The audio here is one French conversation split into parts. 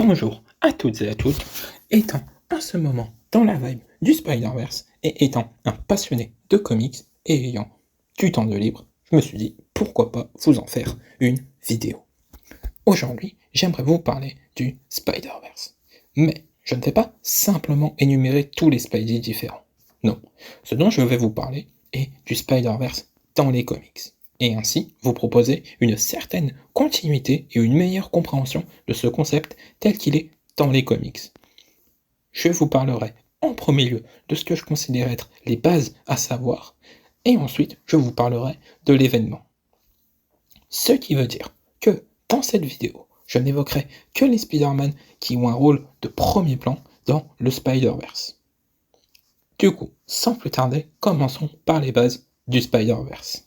Bonjour à toutes et à tous, étant en ce moment dans la vibe du Spider-Verse et étant un passionné de comics et ayant du temps de libre, je me suis dit pourquoi pas vous en faire une vidéo. Aujourd'hui, j'aimerais vous parler du Spider-Verse. Mais je ne vais pas simplement énumérer tous les Spidey différents. Non, ce dont je vais vous parler est du Spider-Verse dans les comics. Et ainsi vous proposer une certaine continuité et une meilleure compréhension de ce concept tel qu'il est dans les comics. Je vous parlerai en premier lieu de ce que je considère être les bases à savoir, et ensuite je vous parlerai de l'événement. Ce qui veut dire que dans cette vidéo, je n'évoquerai que les Spider-Man qui ont un rôle de premier plan dans le Spider-Verse. Du coup, sans plus tarder, commençons par les bases du Spider-Verse.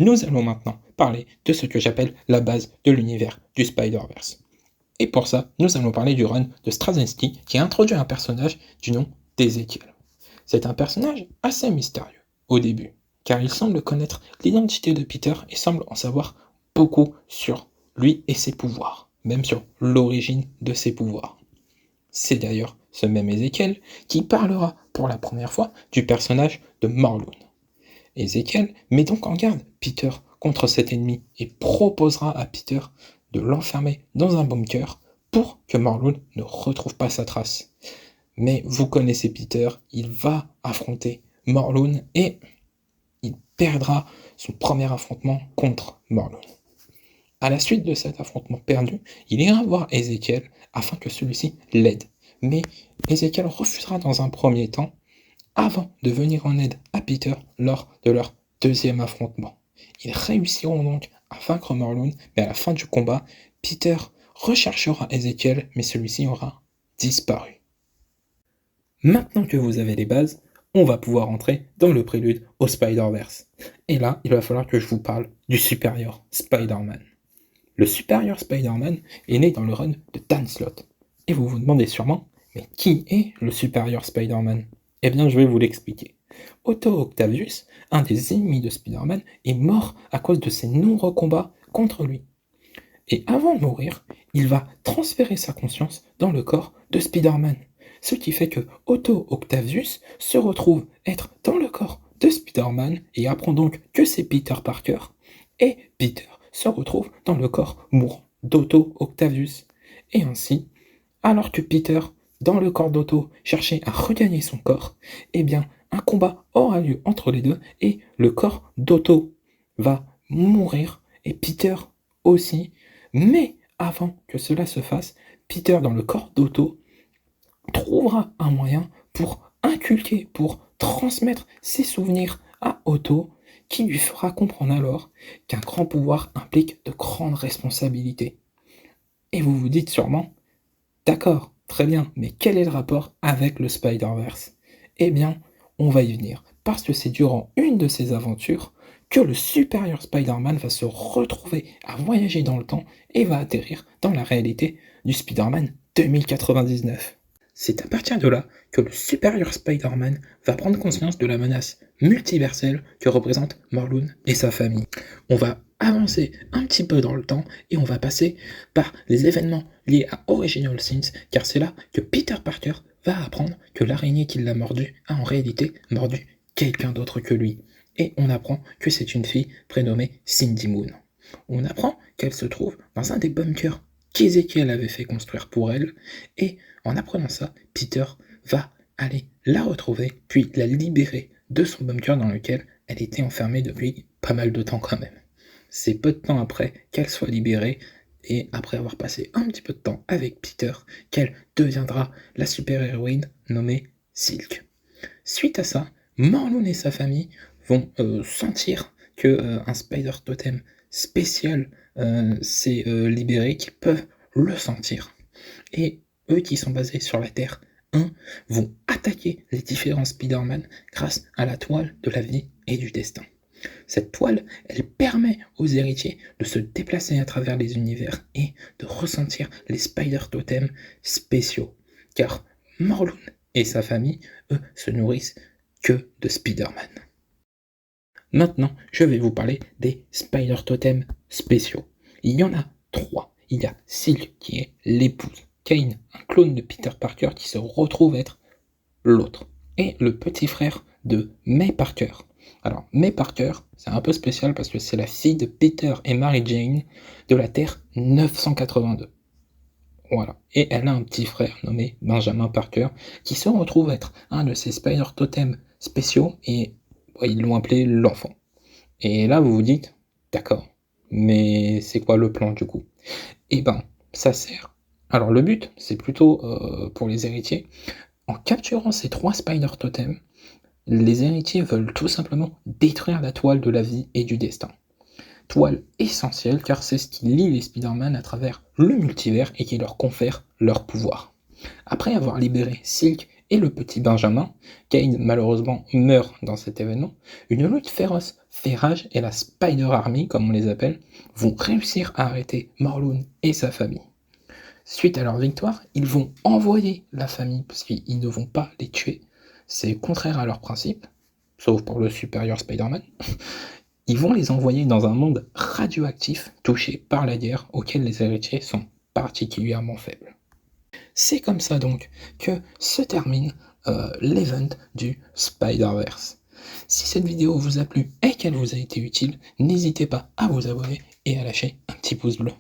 Nous allons maintenant parler de ce que j'appelle la base de l'univers du Spider-Verse. Et pour ça, nous allons parler du run de Straczynski qui a introduit un personnage du nom d'Ezekiel. C'est un personnage assez mystérieux au début, car il semble connaître l'identité de Peter et semble en savoir beaucoup sur lui et ses pouvoirs, même sur l'origine de ses pouvoirs. C'est d'ailleurs ce même Ezekiel qui parlera pour la première fois du personnage de Morlun. Ezekiel met donc en garde Peter contre cet ennemi et proposera à Peter de l'enfermer dans un bunker pour que Morlun ne retrouve pas sa trace. Mais vous connaissez Peter, il va affronter Morlun et il perdra son premier affrontement contre Morlun. À la suite de cet affrontement perdu, il ira voir Ezekiel afin que celui-ci l'aide. Mais Ezekiel refusera dans un premier temps avant de venir en aide à Peter lors de leur deuxième affrontement. Ils réussiront donc à vaincre Morlun, mais à la fin du combat, Peter recherchera Ezekiel, mais celui-ci aura disparu. Maintenant que vous avez les bases, on va pouvoir entrer dans le prélude au Spider-Verse. Et là, il va falloir que je vous parle du Superior Spider-Man. Le Superior Spider-Man est né dans le run de Dan Slott. Et vous vous demandez sûrement, mais qui est le Superior Spider-Man ? Eh bien, je vais vous l'expliquer. Otto Octavius, un des ennemis de Spider-Man, est mort à cause de ses nombreux combats contre lui. Et avant de mourir, il va transférer sa conscience dans le corps de Spider-Man. Ce qui fait que Otto Octavius se retrouve être dans le corps de Spider-Man et apprend donc que c'est Peter Parker. Et Peter se retrouve dans le corps mourant d'Otto Octavius. Et ainsi, alors que Peter, dans le corps d'Otto, cherchait à regagner son corps, eh bien, un combat aura lieu entre les deux et le corps d'Otto va mourir et Peter aussi. Mais avant que cela se fasse, Peter, dans le corps d'Otto, trouvera un moyen pour inculquer, pour transmettre ses souvenirs à Otto, qui lui fera comprendre alors qu'un grand pouvoir implique de grandes responsabilités. Et vous vous dites sûrement, d'accord, très bien, mais quel est le rapport avec le Spider-Verse ? Eh bien, on va y venir, parce que c'est durant une de ces aventures que le Superior Spider-Man va se retrouver à voyager dans le temps et va atterrir dans la réalité du Spider-Man 2099. C'est à partir de là que le Superior Spider-Man va prendre conscience de la menace multiverselle que représente Morlun et sa famille. On va avancer un petit peu dans le temps et on va passer par les événements liés à Original Sins, car c'est là que Peter Parker va apprendre que l'araignée qui l'a mordu a en réalité mordu quelqu'un d'autre que lui. Et on apprend que c'est une fille prénommée Cindy Moon. On apprend qu'elle se trouve dans un des bunkers qu'Ezekiel avait fait construire pour elle, et en apprenant ça, Peter va aller la retrouver, puis la libérer de son bunker dans lequel elle était enfermée depuis pas mal de temps quand même. C'est peu de temps après qu'elle soit libérée, et après avoir passé un petit peu de temps avec Peter, qu'elle deviendra la super-héroïne nommée Silk. Suite à ça, Morlun et sa famille vont sentir que un Spider-Totem spécial s'est libéré, qu'ils peuvent le sentir. Et eux qui sont basés sur la Terre 1 vont attaquer les différents Spider-Man grâce à la toile de la vie et du destin. Cette toile, elle permet aux héritiers de se déplacer à travers les univers et de ressentir les Spider-Totems spéciaux. Car Morlun et sa famille, eux, se nourrissent que de Spider-Man. Maintenant, je vais vous parler des Spider-Totems spéciaux. Il y en a 3. il y a Silk qui est l'épouse, Kane, un clone de Peter Parker qui se retrouve être l'autre, et le petit frère de May Parker. Alors, May Parker, c'est un peu spécial parce que c'est la fille de Peter et Mary Jane de la Terre 982. Voilà. Et elle a un petit frère nommé Benjamin Parker qui se retrouve être un de ses Spider Totems spéciaux et ils l'ont appelé l'enfant. Et là, vous vous dites, d'accord, mais c'est quoi le plan du coup? Eh ben, ça sert. Alors, le but, c'est plutôt pour les héritiers. En capturant ces 3 Spider Totems, les héritiers veulent tout simplement détruire la toile de la vie et du destin. Toile essentielle car c'est ce qui lie les Spider-Man à travers le multivers et qui leur confère leur pouvoir. Après avoir libéré Silk et le petit Benjamin, Kane malheureusement meurt dans cet événement, une lutte féroce fait rage et la Spider Army, comme on les appelle, vont réussir à arrêter Morlun et sa famille. Suite à leur victoire, ils vont envoyer la famille parce qu'ils ne vont pas les tuer. C'est contraire à leurs principes, sauf pour le supérieur Spider-Man. Ils vont les envoyer dans un monde radioactif touché par la guerre auquel les héritiers sont particulièrement faibles. C'est comme ça donc que se termine l'event du Spider-Verse. Si cette vidéo vous a plu et qu'elle vous a été utile, n'hésitez pas à vous abonner et à lâcher un petit pouce bleu.